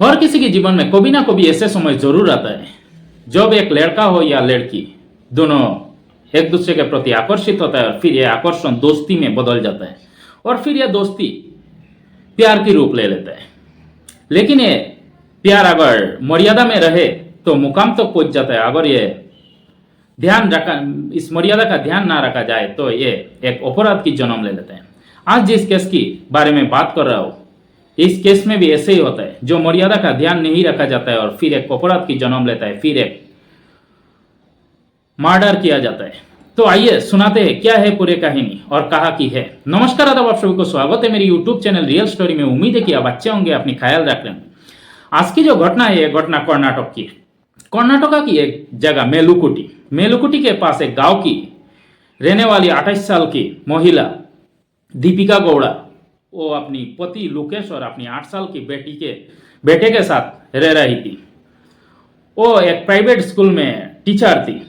हर किसी के जीवन में कभी ना कभी ऐसे समय जरूर आता है जब एक लड़का हो या लड़की दोनों एक दूसरे के प्रति आकर्षित होता है और फिर यह आकर्षण दोस्ती में बदल जाता है और फिर यह दोस्ती प्यार की रूप ले लेता है। लेकिन ये प्यार अगर मर्यादा में रहे तो मुकाम तक पहुंच जाता है। अगर ये ध्यान रखा इस मर्यादा का ध्यान ना रखा जाए तो ये एक अपराध की जन्म ले लेते हैं। आज जिस केस की बारे में बात कर रहा हूं इस केस में भी ऐसे ही होता है, जो मर्यादा का ध्यान नहीं रखा जाता है और फिर एक अपराध की जन्म लेता है, फिर एक मर्डर किया जाता है। तो आइए सुनाते हैं क्या है पूरे कहानी और कहा की है। नमस्कार आदाब, आप सभी को स्वागत है मेरी यूट्यूब चैनल रियल स्टोरी में। उम्मीद है कि आप अच्छे होंगे, अपनी ख्याल रख रहे हैं। आज की जो घटना है, यह घटना कर्नाटक की है। कर्नाटका की एक जगह मेलुकुटी के पास एक गांव की रहने वाली 28 साल की महिला दीपिका गौड़ा, वो अपनी पति लुकेश और अपनी 8 साल की बेटे के साथ रह रही थी। वो एक प्राइवेट स्कूल में टीचर थी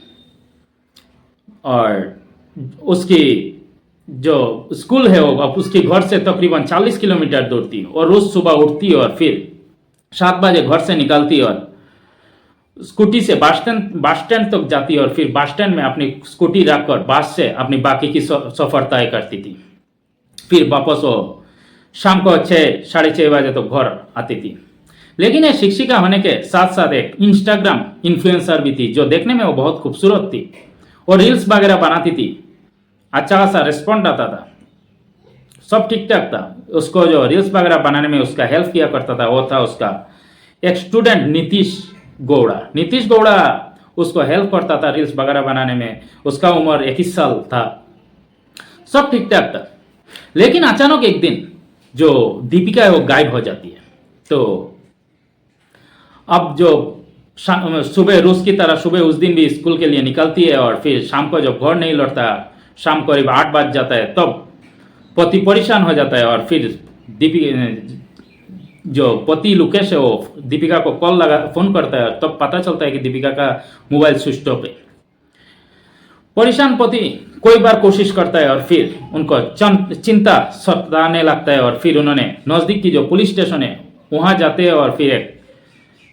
और उसकी जो स्कूल है वो अब उसके घर से तकरीबन 40 किलोमीटर दूर थी और रोज सुबह उठती और फिर 7 बजे घर से निकलती और स्कूटी से बस स्टैंड तक जाती और फिर बस स्टैंड में अपनी स्कूटी रखकर बस से अपनी बाकी की सफर तय करती थी। फिर वापस वो शाम को 6-6:30 बजे तो घर आती थी। लेकिन ये शिक्षिका होने के साथ साथ एक इंस्टाग्राम इन्फ्लुएंसर भी थी, जो देखने में वो बहुत खूबसूरत थी और रील्स वगैरह बनाती थी। अच्छा खासा रिस्पॉन्ड आता था, सब ठीक ठाक था। उसको जो रील्स वगैरह बनाने में उसका हेल्प किया करता था वो था उसका एक स्टूडेंट नीतीश गौड़ा उसको हेल्प करता था रील्स वगैरह बनाने में। उसका उम्र 21 साल था, सब ठीक ठाक था। लेकिन अचानक एक दिन जो दीपिका है वो गायब हो जाती है। तो अब जो सुबह रोज की तरह सुबह उस दिन भी स्कूल के लिए निकलती है और फिर शाम को जब घर नहीं लौटता, शाम को करीब 8 बज जाता है, तब पति परेशान हो जाता है और फिर दीपिका जो पति लुकेश है वो दीपिका को फोन करता है। तब पता चलता है कि दीपिका का मोबाइल स्विच ऑफ है। परेशान पति कोई बार कोशिश करता है और फिर उनको चिंता सताने लगता है और फिर उन्होंने नज़दीक की जो पुलिस स्टेशन है वहाँ जाते हैं और फिर एक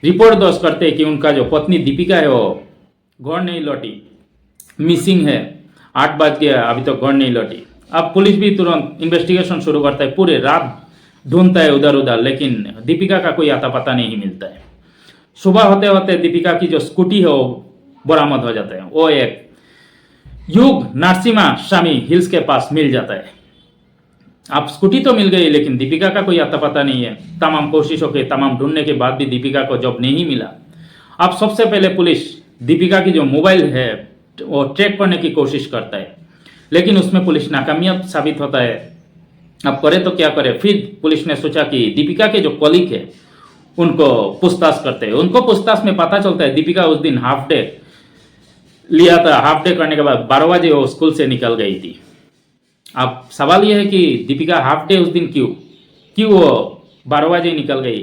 रिपोर्ट दर्ज करते हैं कि उनका जो पत्नी दीपिका है वो घर नहीं लौटी, मिसिंग है, 8 बज गया अभी तक घर नहीं लौटी। अब पुलिस भी तुरंत इन्वेस्टिगेशन शुरू करता है, पूरे रात ढूंढता है उधर उधर, लेकिन दीपिका का कोई आता पता नहीं मिलता है। सुबह होते होते दीपिका की जो स्कूटी है वो बरामद हो जाता है। वो एक युग नरसिम्हा स्वामी हिल्स के पास मिल जाता है। अब स्कूटी तो मिल गई लेकिन दीपिका का कोई आता पता नहीं है। तमाम कोशिशों के तमाम ढूंढने के बाद भी दीपिका को जॉब नहीं मिला। अब सबसे पहले पुलिस दीपिका की जो मोबाइल है वो ट्रैक करने की कोशिश करता है, लेकिन उसमें पुलिस नाकामयाब साबित होता है। अब करे तो क्या करे, फिर पुलिस ने सोचा कि दीपिका के जो कॉलीग है उनको पूछताछ करते हैं। उनको पूछताछ में पता चलता है दीपिका उस दिन हाफ डे लिया था। हाफ डे करने के बाद 12 बजे वो स्कूल से निकल गई थी। अब सवाल यह है कि दीपिका हाफ डे उस दिन क्यों वो 12 बजे निकल गई,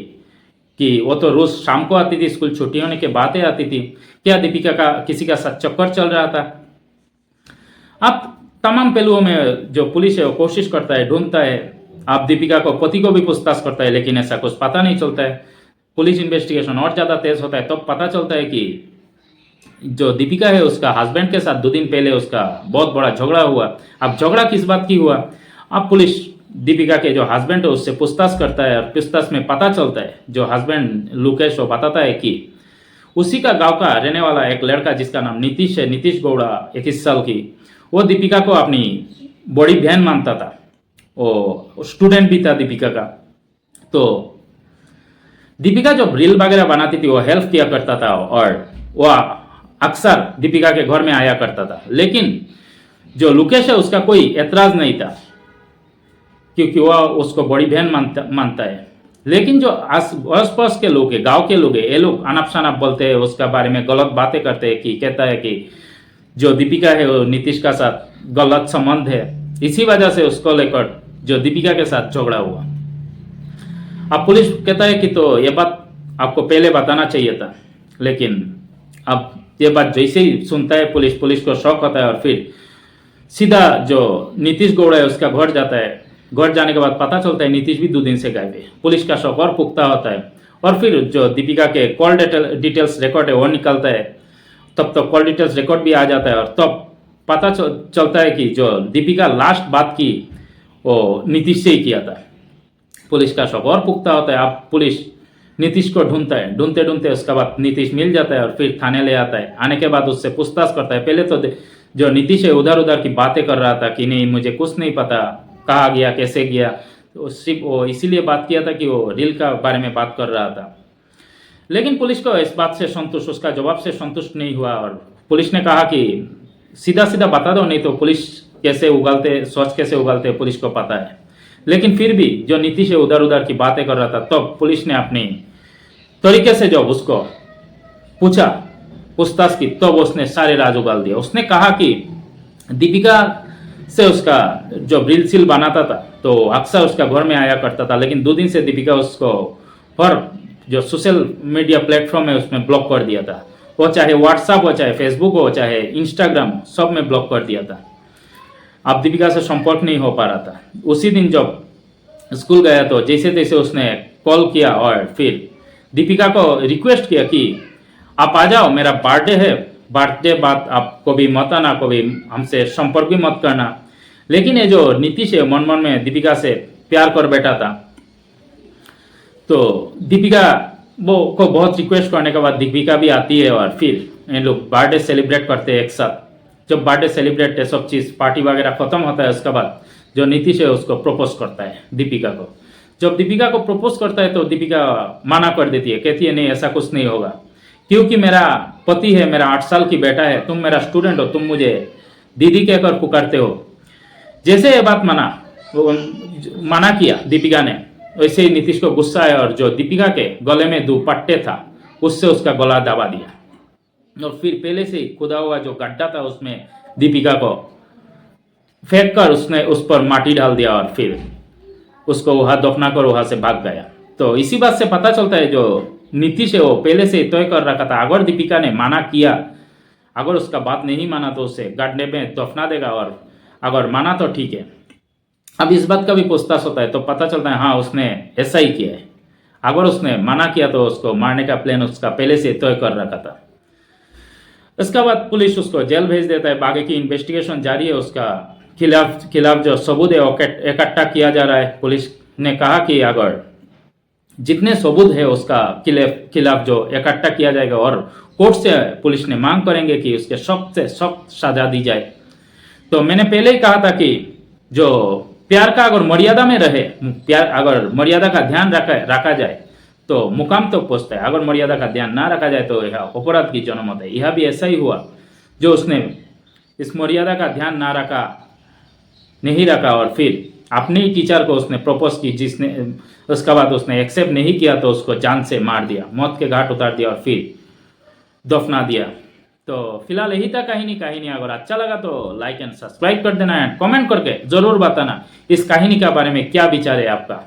कि वो तो रोज शाम को आती थी, स्कूल छुट्टी होने के बाद ही आती थी। क्या दीपिका का किसी का साथ चक्कर चल रहा था? अब तमाम पहलुओं में जो पुलिस है वो कोशिश करता है, ढूंढता है। आप दीपिका को पति को भी पूछताछ करता है लेकिन ऐसा कुछ पता नहीं चलता है। पुलिस इन्वेस्टिगेशन और ज़्यादा तेज होता है, तब पता चलता है कि जो दीपिका है उसका हस्बैंड के साथ 2 दिन पहले उसका बहुत बड़ा झगड़ा हुआ। अब झगड़ा किस बात की हुआ? अब पुलिस दीपिका के जो हस्बैंड है उससे पूछताछ करता है और पूछताछ में पता चलता है जो हस्बैंड लुकेश वो बताता है कि उसी का गाँव का रहने वाला एक लड़का जिसका नाम नीतीश है, नीतीश गौड़ा 21 साल की, वो दीपिका को अपनी बड़ी बहन मानता था। वो स्टूडेंट भी था दीपिका का। तो दीपिका जो रील वगैरह बनाती थी वो हेल्प किया करता था और वह अक्सर दीपिका के घर में आया करता था। लेकिन जो लुकेश है उसका कोई एतराज नहीं था क्योंकि वह उसको बड़ी बहन मानता है। लेकिन जो आस पास के लोग है, गाँव के लोग है, ये लोग अनप शनप बोलते हैं, उसका बारे में गलत बातें करते हैं कि कहता है कि जो दीपिका है वो नीतीश का साथ गलत संबंध है, इसी वजह से उसको लेकर जो दीपिका के साथ झगड़ा हुआ। अब पुलिस कहता है कि तो ये बात आपको पहले बताना चाहिए था। लेकिन अब ये बात जैसे ही सुनता है पुलिस को शौक होता है और फिर सीधा जो नीतीश गौड़ा है उसका घर जाता है। घर जाने के बाद पता चलता है नीतीश भी 2 दिन से गायब है। पुलिस का शौक और पुख्ता होता है और फिर जो दीपिका के कॉल डिटेल्स रिकॉर्ड है वो निकलता है, तब तो कॉल डिटेल्स रिकॉर्ड भी आ जाता है, और तब पता चलता है कि जो दीपिका लास्ट बात की वो नीतीश से ही किया था। पुलिस का शक और पुख्ता होता है। अब पुलिस नीतीश को ढूंढता है, ढूंढते ढूंढते उसके बाद नीतीश मिल जाता है और फिर थाने ले आता है। आने के बाद उससे पूछताछ करता है। पहले तो जो नीतीश है उधर उधर की बातें कर रहा था कि नहीं मुझे कुछ नहीं पता, कहाँ गया कैसे गया, तो सिर्फ वो इसीलिए बात किया था कि वो रील का बारे में बात कर रहा था। लेकिन पुलिस को इस बात से संतुष्ट, उसका जवाब से संतुष्ट नहीं हुआ, और पुलिस ने कहा कि सीधा सीधा बता दो, नहीं तो पुलिस कैसे उगलते, सोच कैसे उगलते पुलिस को पता है। लेकिन फिर भी जो नीतीश है उधर उधर की बातें कर रहा था, तब पुलिस ने अपनी तरीके से जब उसको पूछा, पूछताछ की, तब उसने सारे राज उगाल दिया। उसने कहा कि दीपिका से उसका जो रील सील बनाता था तो अक्सर उसका घर में आया करता था, लेकिन 2 दिन से दीपिका उसको हर जो सोशल मीडिया प्लेटफॉर्म है उसमें ब्लॉक कर दिया था। वो चाहे व्हाट्सएप हो, चाहे फेसबुक हो, चाहे इंस्टाग्राम, सब में ब्लॉक कर दिया था। अब दीपिका से संपर्क नहीं हो पा रहा था। उसी दिन जब स्कूल गया तो जैसे तैसे उसने कॉल किया और फिर दीपिका को रिक्वेस्ट किया कि आप आ जाओ, मेरा बर्थडे है, बर्थडे बाद आप कभी मत आना, कभी हमसे संपर्क भी मत करना। लेकिन ये जो नीतीश है मन मन में दीपिका से प्यार कर बैठा था, तो दीपिका वो को बहुत रिक्वेस्ट करने के बाद दीपिका भी आती है और फिर इन लोग बर्थडे सेलिब्रेट करते हैं एक साथ। जब बर्थडे सेलिब्रेट है, सब चीज़ पार्टी वगैरह खत्म होता है, उसके बाद जो नीतीश है उसको प्रपोज करता है दीपिका को। जब दीपिका को प्रपोज करता है तो दीपिका मना कर देती है, कहती है नहीं ऐसा कुछ नहीं होगा, क्योंकि मेरा पति है, मेरा 8 साल की बेटा है, तुम मेरा स्टूडेंट हो, तुम मुझे दीदी कहकर पुकारते हो। जैसे ये बात मना किया दीपिका ने, वैसे ही नीतीश को गुस्सा आया और जो दीपिका के गले में दुपट्टे था उससे उसका गला दबा दिया, और फिर पहले से ही खुदा हुआ जो गड्ढा था उसमें दीपिका को फेंक कर उसने उस पर माटी डाल दिया और फिर उसको वहां दफना कर वहां से भाग गया। तो इसी बात से पता चलता है जो नीतीश है वो पहले से तय कर रखा था, अगर दीपिका ने माना किया, अगर उसका बात नहीं माना तो उसे गड्ढे में दफना देगा, और अगर माना तो ठीक है। अब इस बात का भी पूछताछ होता है तो पता चलता है हाँ उसने ऐसा ही किया है। अगर उसने मना किया तो उसको मारने का प्लान उसका पहले से तय कर रखा था। इसके बाद पुलिस उसको जेल भेज देता है। आगे की इन्वेस्टिगेशन जारी है, उसका खिलाफ जो सबूत है वो इकट्ठा किया जा रहा है। पुलिस ने कहा कि अगर जितने सबूत है उसका खिलाफ जो इकट्ठा किया जाएगा, और कोर्ट से पुलिस ने मांग करेंगे कि उसके सख्त से सख्त सजा दी जाए। तो मैंने पहले ही कहा था कि जो प्यार का अगर मर्यादा में रहे, प्यार अगर मर्यादा का ध्यान रखा जाए तो मुकाम तो पहुंचता है, अगर मर्यादा का ध्यान ना रखा जाए तो यह अपराध की जन्म होता है। यह भी ऐसा ही हुआ, जो उसने इस मर्यादा का ध्यान नहीं रखा और फिर अपने ही टीचर को उसने प्रपोज की, जिसने उसके बाद उसने एक्सेप्ट नहीं किया तो उसको जान से मार दिया, मौत के घाट उतार दिया और फिर दफना दिया। तो फिलहाल यही था कहानी। अगर अच्छा लगा तो लाइक एंड सब्सक्राइब कर देना, एंड कमेंट करके जरूर बताना इस कहानी के बारे में क्या विचार है आपका।